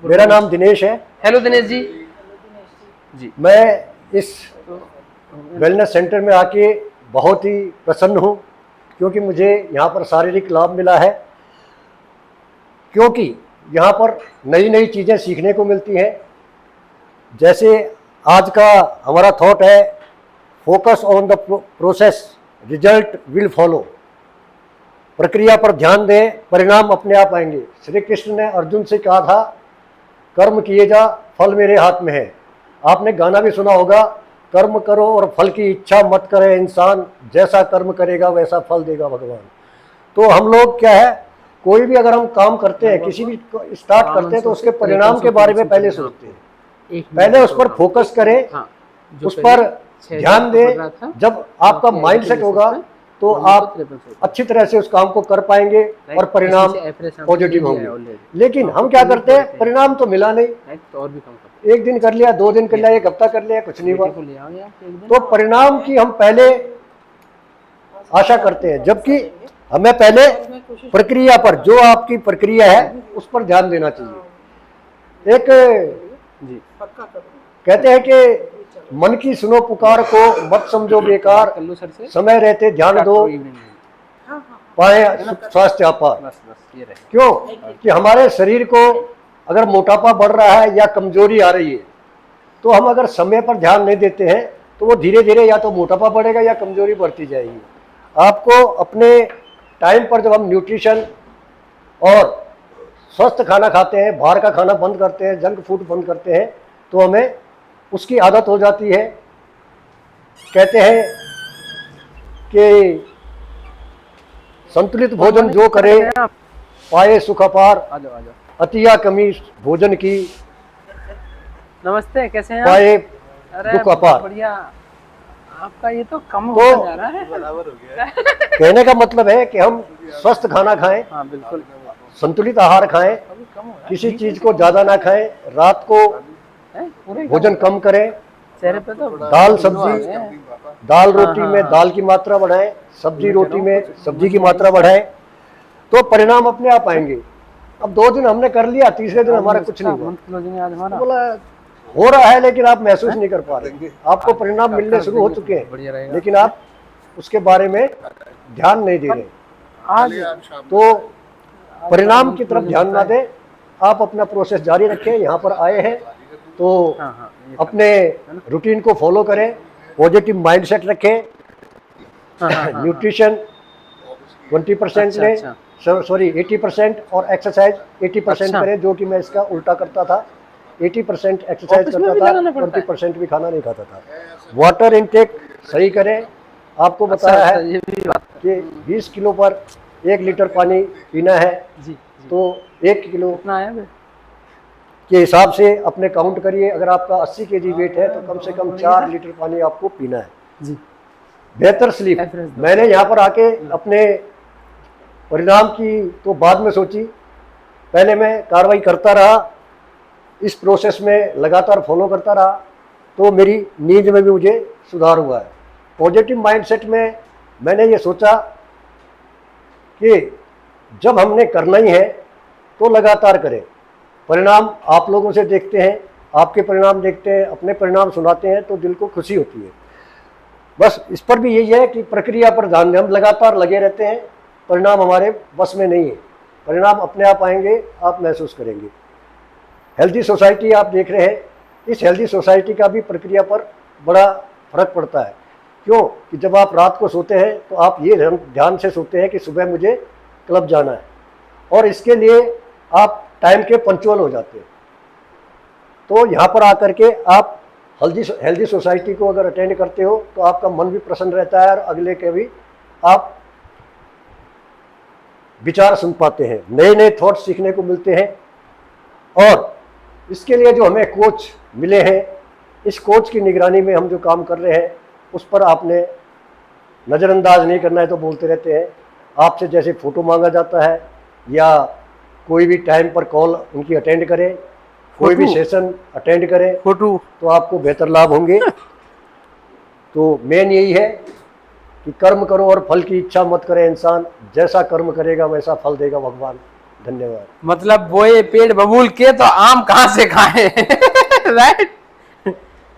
मेरा नाम दिनेश है। हेलो दिनेश जी। जी मैं इस वेलनेस सेंटर में आके बहुत ही प्रसन्न हूँ, क्योंकि मुझे यहाँ पर शारीरिक लाभ मिला है। क्योंकि यहाँ पर नई नई चीज़ें सीखने को मिलती हैं। जैसे आज का हमारा थॉट है, focus on the process, result will follow. प्रक्रिया पर ध्यान दें, परिणाम अपने आप आएंगे। श्री कृष्ण ने अर्जुन से कहा था, कर्म किए जा, फल मेरे हाथ में है। आपने गाना भी सुना होगा, कर्म करो और फल की इच्छा मत करे इंसान, जैसा कर्म करेगा वैसा फल देगा भगवान। तो हम लोग क्या है, कोई भी अगर हम काम करते हैं, किसी भी स्टार्ट करते हैं, तो उसके परिणाम के बारे में पहले सोचते हैं। पहले उस पर फोकस करें, उस पर ध्यान दें। जब आपका माइंड सेट होगा तो आप अच्छी तरह से उस काम को कर पाएंगे और परिणाम पॉजिटिव होंगे। लेकिन हम क्या करते हैं, परिणाम तो मिला नहीं, एक दिन कर लिया, 2 दिन कर लिया, 1 हफ्ता कर लिया, कुछ नहीं हुआ। तो परिणाम की हम पहले आशा करते हैं, जबकि हमें पहले प्रक्रिया पर, जो आपकी प्रक्रिया है उस पर ध्यान देना चाहिए। एक कहते हैं कि मन की सुनो पुकार को, मत समझो बेकार, समय रहते ध्यान दो, पाए स्वास्थ्य अपार। क्यों कि हमारे शरीर को अगर मोटापा बढ़ रहा है या कमजोरी आ रही है, तो हम अगर समय पर ध्यान नहीं देते हैं तो वो धीरे धीरे या तो मोटापा बढ़ेगा या कमजोरी बढ़ती जाएगी। आपको अपने टाइम पर, जब हम न्यूट्रिशन और स्वस्थ खाना खाते हैं, बाहर का खाना बंद करते हैं, जंक फूड बंद करते हैं, तो हमें उसकी आदत हो जाती है। कहते हैं कि संतुलित भोजन जो करे पाए सुख अपार, अतिया कमी भोजन की नमस्ते, कैसे हैं पाए अरे दुख अपार। बढ़िया, आपका ये तो कम होता जा रहा है। बराबर हो गया। कहने का मतलब है कि हम स्वस्थ खाना खाएं, हाँ बिल्कुल, संतुलित आहार खाएं, अभी कम हो रहा है। किसी चीज को ज्यादा ना खाएं, रात को भोजन कम करें, चेहरे पे तो दाल सब्जी, दाल रोटी में दाल की मात्रा बढ़ाएं, सब्जी रोटी में सब्जी की मात्रा बढ़ाएं, तो परिणाम अपने आप आएंगे। अब 2 दिन हमने कर लिया, तीसरे दिन हमारा कुछ नहीं हुआ। बोला हो रहा है लेकिन आप महसूस नहीं कर पा रहे, आपको परिणाम मिलने शुरू हो चुके हैं, लेकिन आप उसके बारे में ध्यान नहीं दे रहे। आज तो परिणाम की तरफ ध्यान ना दें, आप अपना प्रोसेस जारी रखें। यहाँ पर आए हैं तो अपने रूटीन को फॉलो करें, पॉजिटिव माइंडसेट रखें, न्यूट्रिशन 20% लें, सॉरी 80%, और एक्सरसाइज 80% करें, जो कि मैं इसका उल्टा करता था। 80% एक्सरसाइज करता था, 20% भी खाना नहीं खाता था। वाटर इनटेक सही करें। आपको बताया है कि 20 किलो पर 1 लीटर पानी पीना है, तो 1 किलो के हिसाब से अपने काउंट करिए। अगर आपका 80 केजी वेट है तो कम से कम 4 लीटर पानी आपको पीना है। बेहतर स्लीप, मैंने यहाँ पर आके अपने परिणाम की तो बाद में सोची, पहले मैं कार्रवाई करता रहा, इस प्रोसेस में लगातार फॉलो करता रहा, तो मेरी नींद में भी मुझे सुधार हुआ है। पॉजिटिव माइंडसेट में मैंने ये सोचा कि जब हमने करना ही है तो लगातार करें। परिणाम आप लोगों से देखते हैं, आपके परिणाम देखते हैं, अपने परिणाम सुनाते हैं, तो दिल को खुशी होती है। बस इस पर भी यही है कि प्रक्रिया पर ध्यान दें, हम लगातार लगे रहते हैं, परिणाम हमारे बस में नहीं है, परिणाम अपने आप आएंगे, आप महसूस करेंगे। हेल्दी सोसाइटी आप देख रहे हैं, इस हेल्दी सोसाइटी का भी प्रक्रिया पर बड़ा फर्क पड़ता है। क्यों कि जब आप रात को सोते हैं तो आप ये ध्यान से सोते हैं कि सुबह मुझे क्लब जाना है, और इसके लिए आप टाइम के पंक्चुअल हो जाते हैं। तो यहाँ पर आकर के आप हेल्दी सोसाइटी को अगर अटेंड करते हो तो आपका मन भी प्रसन्न रहता है, और अगले के भी आप विचार सुन पाते हैं, नए नए थॉट्स सीखने को मिलते हैं। और इसके लिए जो हमें कोच मिले हैं, इस कोच की निगरानी में हम जो काम कर रहे हैं उस पर आपने नज़रअंदाज नहीं करना है, तो बोलते रहते हैं। आपसे जैसे फ़ोटो मांगा जाता है या कोई भी टाइम पर कॉल उनकी अटेंड करें, कोई भी सेशन अटेंड करें, तो आपको बेहतर लाभ होंगे। तो मेन यही है कि कर्म करो और फल की इच्छा मत करे इंसान, जैसा कर्म करेगा वैसा फल देगा भगवान। धन्यवाद। मतलब बोए पेड़ बबूल के तो आम कहाँ से खाए राइट।